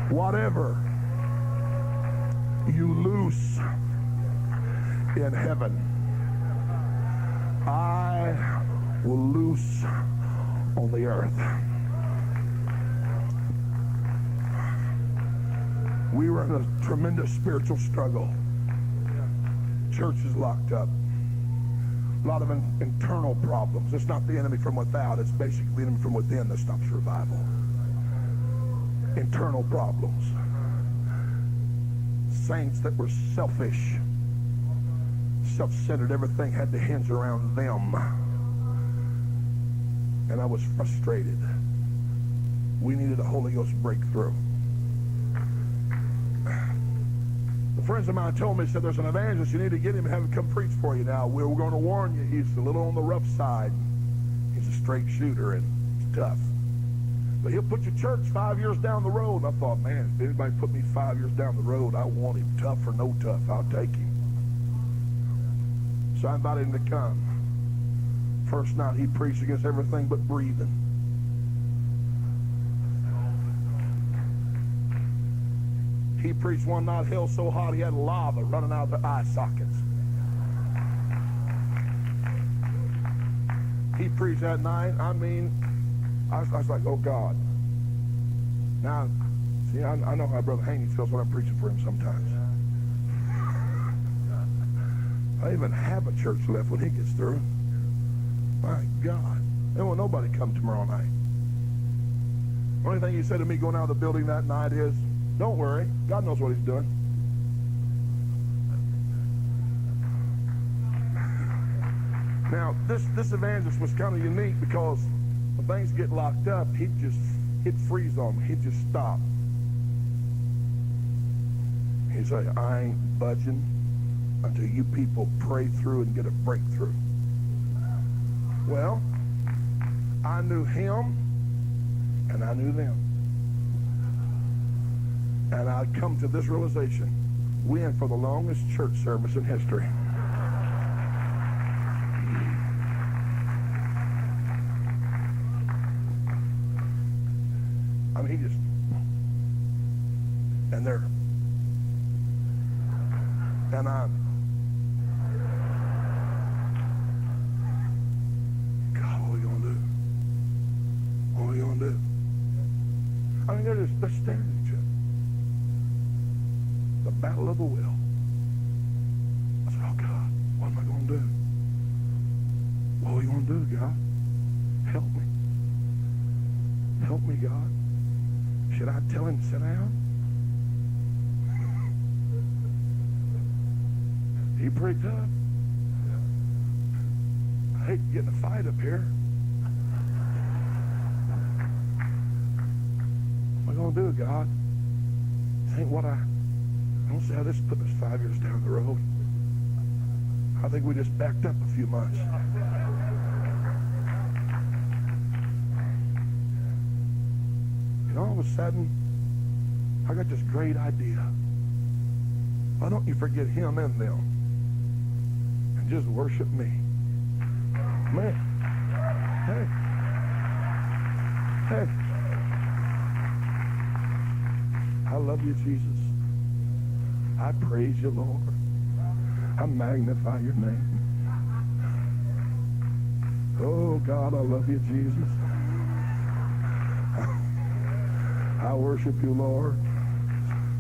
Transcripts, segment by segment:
Whatever you loose in heaven, I will loose on the earth. We were in a tremendous spiritual struggle. Church is locked up. A lot of internal problems. It's not the enemy from without. It's basically the enemy from within that stops revival. Internal problems. Saints that were selfish, self-centered. Everything had to hinge around them. And I was frustrated. We needed a Holy Ghost breakthrough. The friends of mine told me, said, there's an evangelist, you need to get him and have him come preach for you now. We're going to warn you, he's a little on the rough side. He's a straight shooter and he's tough. But he'll put your church 5 years down the road. And I thought, man, if anybody put me 5 years down the road, I want him, tough or no tough, I'll take him. So I invited him to come. First night he preached against everything but breathing. He preached one night, hell so hot he had lava running out of the eye sockets. He preached that night, I was like, oh God. Now, see, I know how Brother Haney feels when I'm preaching for him sometimes. I even have a church left when he gets through. My God. There won't nobody come tomorrow night. The only thing he said to me going out of the building that night is, don't worry, God knows what he's doing. Now, this evangelist was kind of unique because when things get locked up, he'd freeze on me. He'd just stop. He'd say, I ain't budging until you people pray through and get a breakthrough. Well, I knew him and I knew them. And I'd come to this realization. We in for the longest church service in history. I mean, he just, and there, and I'm, God, what are we going to do? What are we going to do? I mean, they're staring at each other. The battle of the will. I said, oh God, what am I going to do? What are we going to do, God? Help me. Help me, God. Should I tell him to sit down? He pretty tough. I hate getting a fight up here. What am I going to do, God? This ain't what I don't see how this is putting us 5 years down the road. I think we just backed up a few months. And all of a sudden, I got this great idea. Why don't you forget him and them and just worship me? Man, hey, I love you, Jesus. I praise you, Lord. I magnify your name. Oh, God, I love you, Jesus. I worship you, Lord.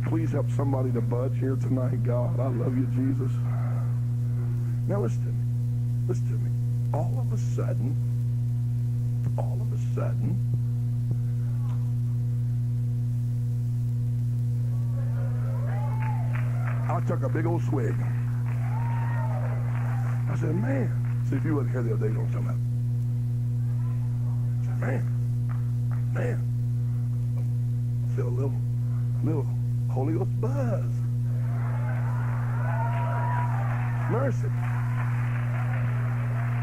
Please help somebody to budge here tonight, God. I love you, Jesus. Now listen to me. Listen to me. All of a sudden, I took a big old swig. I said, man. See, if you wasn't here the other day, you know what I'm talking about. I said, man. I feel a little Holy Ghost buzz. Mercy.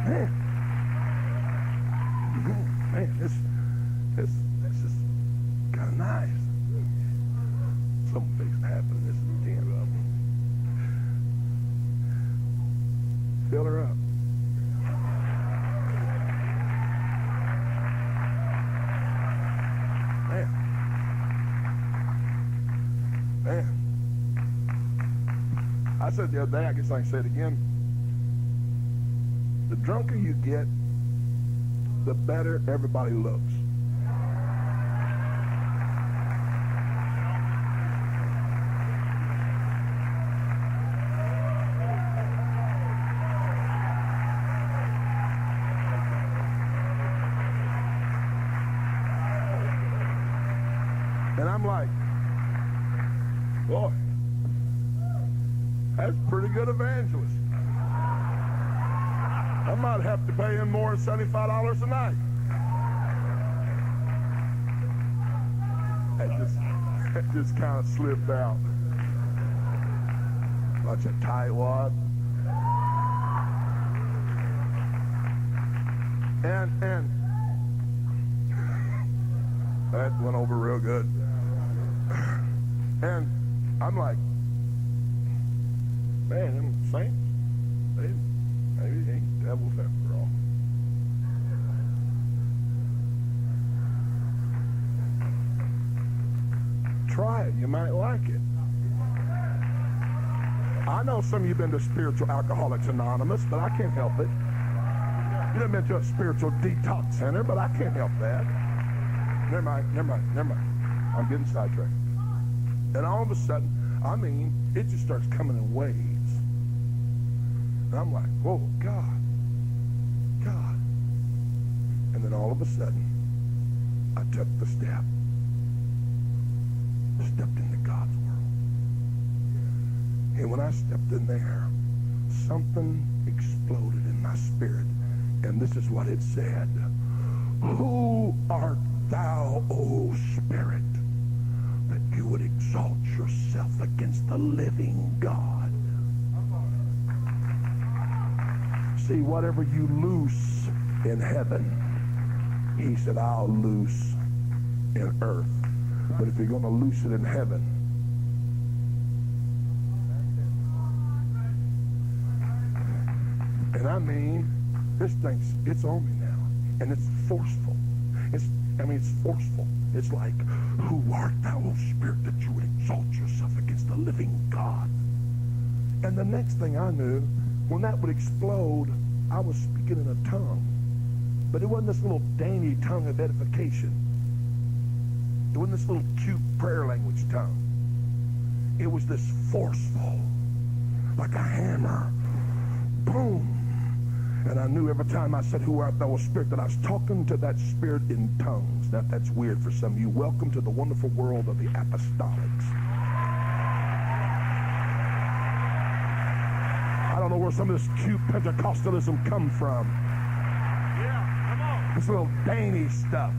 Man, this is kind of nice. Something fixing to happen. This is 10 of them. Fill her up. I said the other day, I guess I can say it again, the drunker you get, the better everybody looks. And I'm like, boy, that's a pretty good evangelist. I might have to pay him more than $75 a night. That just kind of slipped out. Bunch of tightwad. And that went over real good. And I'm like, man, them saints, maybe they ain't devils after all. Try it, you might like it. I know some of you have been to Spiritual Alcoholics Anonymous, but I can't help it. You haven't been to a spiritual detox center, but I can't help that. Never mind. I'm getting sidetracked. And all of a sudden, I mean, it just starts coming in waves. And I'm like, whoa, God. And then all of a sudden, I took the step. Stepped into God's world. And when I stepped in there, something exploded in my spirit. And this is what it said. Who art thou, O Spirit, that you would exalt yourself against the living God? See, whatever you loose in heaven, he said, I'll loose in earth. But if you're going to loose it in heaven, and I mean, this thing's, it's on me now. And it's forceful. It's forceful. It's like, who art thou, O Spirit, that you would exalt yourself against the living God? And the next thing I knew, when that would explode, I was speaking in a tongue. But it wasn't this little dainty tongue of edification. It wasn't this little cute prayer language tongue. It was this forceful, like a hammer. Boom. And I knew every time I said, who art thou, O Spirit, that I was talking to that spirit in tongues. Now, that's weird for some of you. Welcome to the wonderful world of the apostolics. I don't know where some of this cute Pentecostalism come from. Yeah, come on. This little dainty stuff.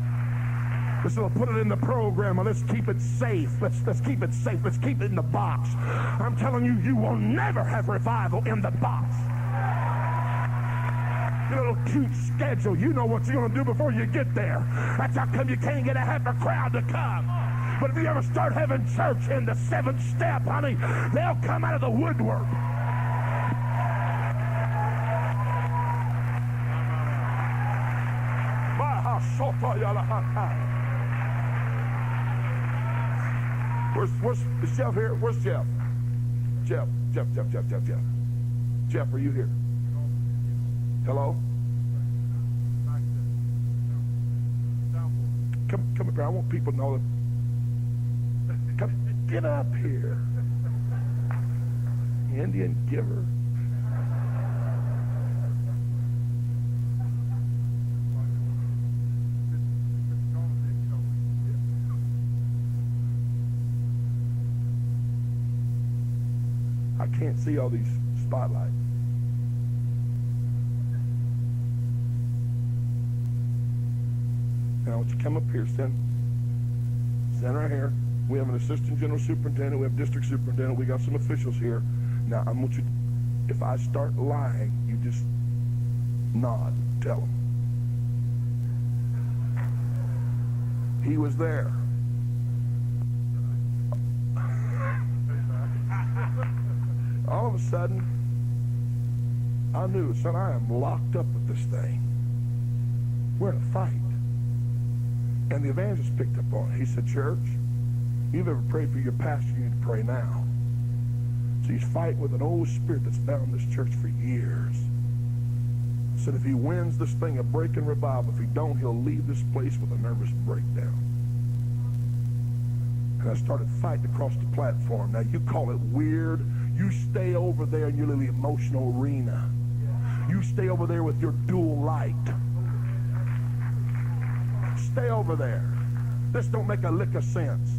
This little put it in the program, or let's keep it safe. Let's keep it safe. Let's keep it in the box. I'm telling you, you will never have revival in the box. Your little cute schedule, you know what you're going to do before you get there. That's how come you can't get a half a crowd to come. But if you ever start having church in the seventh step, honey, they'll come out of the woodwork. Is Jeff here? Where's Jeff? Jeff, are you here? Hello? Come up here. I want people to know that. Come, get up here. Indian giver. I can't see all these spotlights. Now, I want you to come up here, stand right here. We have an assistant general superintendent. We have district superintendent. We got some officials here. Now, I want you, if I start lying, you just nod, tell them. He was there. All of a sudden, I knew, son, I am locked up with this thing. We're in a fight. And the evangelist picked up on it. He said, church, you've ever prayed for your pastor, you need to pray now. So he's fighting with an old spirit that's bound this church for years. Said if he wins this thing a breaking revival, if he don't, he'll leave this place with a nervous breakdown. And I started fighting across the platform. Now you call it weird. You stay over there in your little emotional arena. You stay over there with your dual light. Stay over there. This don't make a lick of sense.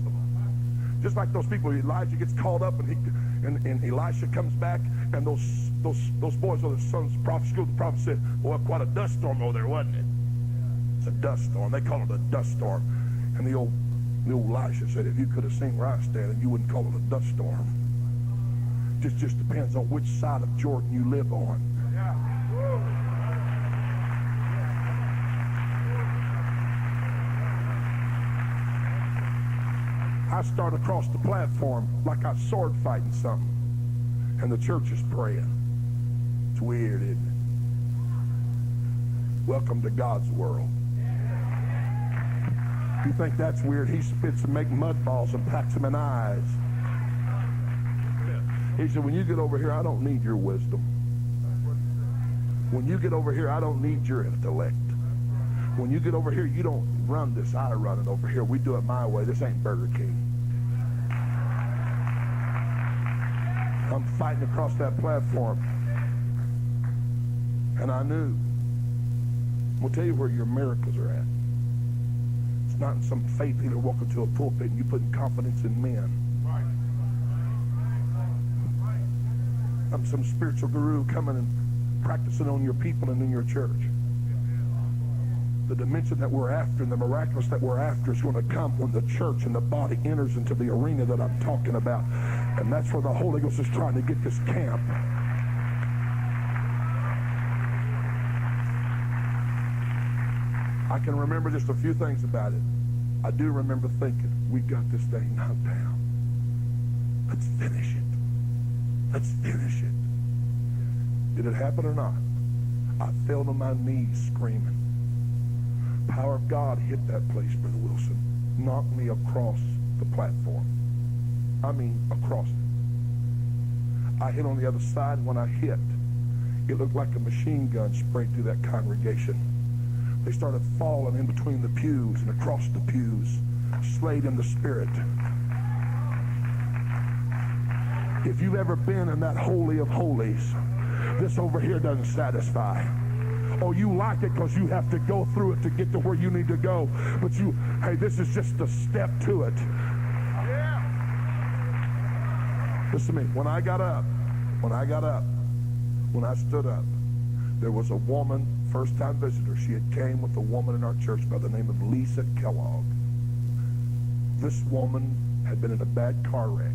Just like those people, Elijah gets called up and Elisha comes back, and those boys are the sons of the prophet. The prophet said, "Boy, quite a dust storm over there, wasn't it?" It's a dust storm. They call it a dust storm. And the old Elisha said, "If you could have seen where I stand, you wouldn't call it a dust storm." Just depends on which side of Jordan you live on. I start across the platform like I was sword fighting something, and the church is praying. It's weird, isn't it? Welcome to God's world. You think that's weird? He spits and makes mud balls and packs them in eyes. He said, when you get over here, I don't need your wisdom. When you get over here, I don't need your intellect. When you get over here, you don't run this. I run it over here. We do it my way. This ain't Burger King. I'm fighting across that platform. And I knew. We'll tell you where your miracles are at. It's not in some faith healer walking to a pulpit and you putting confidence in men. I'm some spiritual guru coming and practicing on your people and in your church. The dimension that we're after and the miraculous that we're after is going to come when the church and the body enters into the arena that I'm talking about. And that's where the Holy Ghost is trying to get this camp. I can remember just a few things about it. I do remember thinking, we got this thing knocked down. Let's finish it. Let's finish it. Did it happen or not? I fell to my knees screaming. Power of God hit that place, Brother Wilson. Knocked me across the platform. I mean, across it. I hit on the other side, and when I hit, it looked like a machine gun sprayed through that congregation. They started falling in between the pews and across the pews, slayed in the spirit. If you've ever been in that holy of holies, this over here doesn't satisfy. Oh, you like it because you have to go through it to get to where you need to go. But hey, this is just a step to it. Yeah. Listen to me. When I stood up, there was a woman, first-time visitor. She had came with a woman in our church by the name of Lisa Kellogg. This woman had been in a bad car wreck.